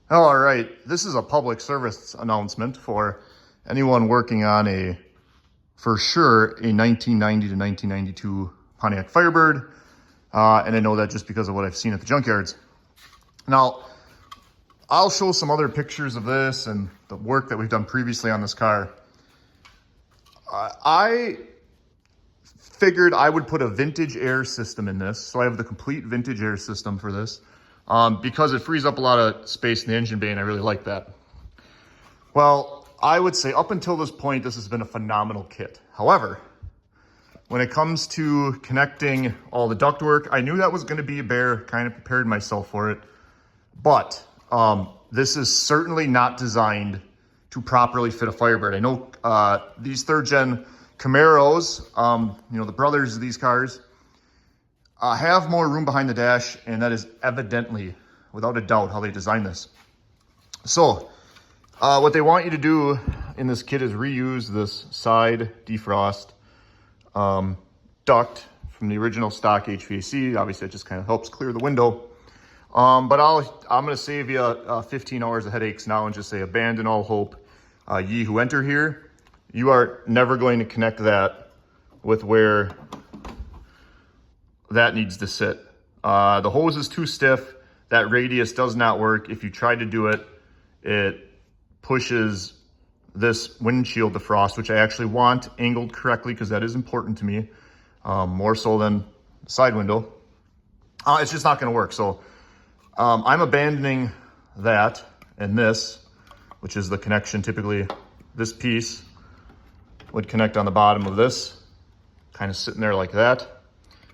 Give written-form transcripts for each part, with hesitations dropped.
All right, this is a public service announcement for anyone working on for sure, a 1990 to 1992 Pontiac Firebird. And I know that just because of what I've seen at the junkyards. Now, I'll show some other pictures of this and the work that we've done previously on this car. I figured I would put a vintage air system in this. So I have the complete vintage air system for this. Because it frees up a lot of space in the engine bay, and I really like that. Well, I would say up until this point, this has been a phenomenal kit. However, when it comes to connecting all the ductwork, I knew that was going to be a bear, kind of prepared myself for it. But this is certainly not designed to properly fit a Firebird. I know these third-gen Camaros, the brothers of these cars, have more room behind the dash, and that is evidently, without a doubt, how they designed this. So, what they want you to do in this kit is reuse this side defrost duct from the original stock HVAC. Obviously, it just kind of helps clear the window. But I'm going to save you 15 hours of headaches now and just say abandon all hope. Ye who enter here, you are never going to connect that with where that needs to sit. The hose is too stiff. That radius does not work. If you try to do it, it pushes this windshield defrost, which I actually want angled correctly because that is important to me, more so than the side window. It's just not going to work. So I'm abandoning that, and this, which is the connection. Typically this piece would connect on the bottom of this, kind of sitting there like that.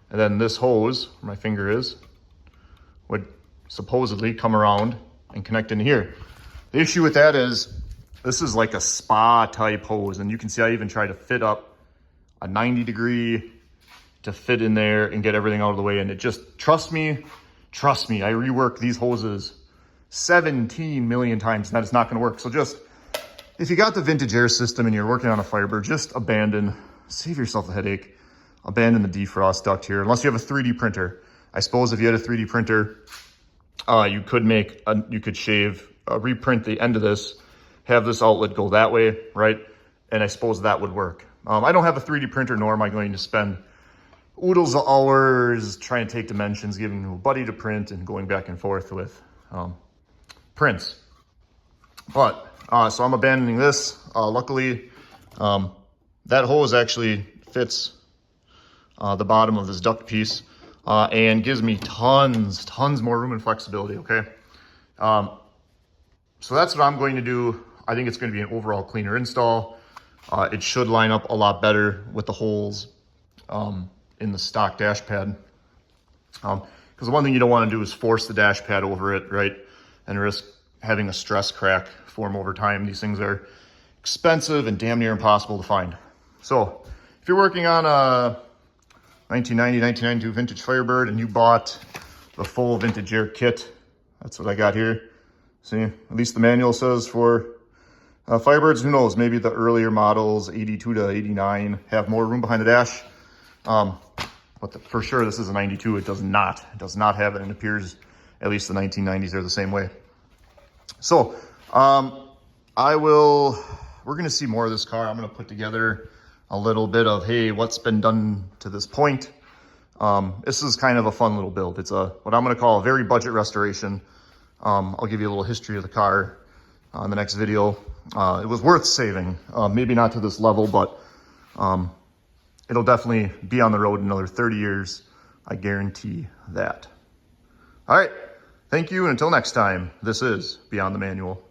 And then this hose, where my finger is, would supposedly come around and connect in here. The issue with that is this is like a spa type hose, and you can see I even try to fit up a 90 degree to fit in there and get everything out of the way. And it just, trust me, I reworked these hoses 17 million times, and that is not going to work. So just, if you got the vintage air system and you're working on a Firebird, just abandon, save yourself a headache. Abandon the defrost duct here, unless you have a 3D printer. I suppose if you had a 3D printer, you could reprint the end of this, have this outlet go that way, right? And I suppose that would work. I don't have a 3D printer, nor am I going to spend oodles of hours trying to take dimensions, giving a buddy to print and going back and forth with prints. But, so I'm abandoning this. Luckily, that hose actually fits the bottom of this duct piece and gives me tons more room and flexibility, okay? So that's what I'm going to do. I think it's going to be an overall cleaner install. It should line up a lot better with the holes in the stock dash pad. Because the one thing you don't want to do is force the dash pad over it, right? And risk having a stress crack form over time. These things are expensive and damn near impossible to find. So if you're working on a 1990, 1992 vintage Firebird and you bought the full vintage air kit, that's what I got here. See, at least the manual says for Firebirds, who knows, maybe the earlier models, 82 to 89, have more room behind the dash. But for sure, this is a 92. It does not have it, and it appears at least the 1990s are the same way. So we're going to see more of this car. I'm going to put together a little bit of, hey, what's been done to this point. This is kind of a fun little build. It's what I'm going to call a very budget restoration. I'll give you a little history of the car in the next video. It was worth saving, maybe not to this level, but it'll definitely be on the road in another 30 years. I guarantee that. All right, thank you, and until next time, this is Beyond the Manual.